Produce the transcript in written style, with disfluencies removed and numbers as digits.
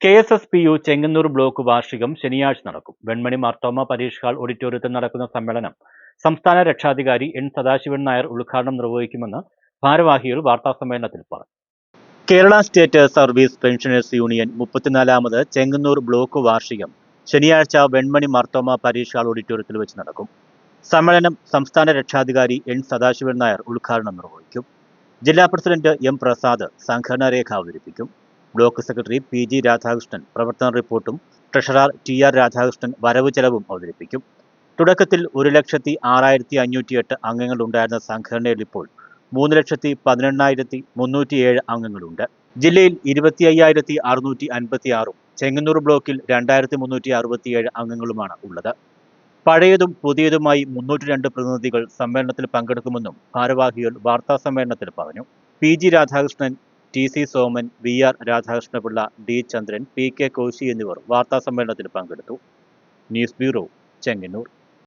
KSSPU Chengannur block വാർഷികം ശനിയാഴ്ച നടക്കും. വെൺമണി മാർത്തോമ പരീക്ഷ ഹാൾ ഓഡിറ്റോറിയത്തിൽ നടക്കുന്ന സമ്മേളനം സംസ്ഥാന രക്ഷാധികാരി എൻ സദാശിവൻ നായർ ഉദ്ഘാടനം നിർവഹിക്കുമെന്ന് ഭാരവാഹികൾ വാർത്താസമ്മേളനത്തിൽ പറഞ്ഞു. Kerala state service pensioners union 34ാമത് ചെങ്ങന്നൂർ ബ്ലോക്ക് വാർഷികം ശനിയാഴ്ച വെൺമണി മാർത്തോമ പരീക്ഷ ഹാൾ ഓഡിറ്റോറിയത്തിൽ വെച്ച് നടക്കും. സമ്മേളനം സംസ്ഥാന രക്ഷാധികാരി എൻ സദാശിവൻ നായർ ഉദ്ഘാടനം നിർവഹിക്കും. ജില്ലാ പ്രസിഡന്റ് എം പ്രസാദ് സംഘടനാ രേഖ അവതരിപ്പിക്കും. ബ്ലോക്ക് സെക്രട്ടറി PG രാധാകൃഷ്ണൻ പ്രവർത്തന റിപ്പോർട്ടും ട്രഷറർ TR രാധാകൃഷ്ണൻ വരവ് ചെലവും അവതരിപ്പിക്കും. തുടക്കത്തിൽ 1,06,508 അംഗങ്ങളുണ്ടായിരുന്ന സംഘടനയിൽ ഇപ്പോൾ 3,18,307 അംഗങ്ങളുണ്ട്. ജില്ലയിൽ 25,656 ചെങ്ങന്നൂർ ബ്ലോക്കിൽ 2,367 അംഗങ്ങളുമാണ് ഉള്ളത്. പഴയതും പുതിയതുമായി 302 പ്രതിനിധികൾ സമ്മേളനത്തിൽ പങ്കെടുക്കുമെന്നും ഭാരവാഹികൾ വാർത്താസമ്മേളനത്തിൽ പറഞ്ഞു. PG Radhakrishnan, TC Soman, VR Radhakrishna Pillai, D ചന്ദ്രൻ, PK കോശി എന്നിവർ വാർത്താസമ്മേളനത്തിൽ പങ്കെടുത്തു. News bureau, Chengannur.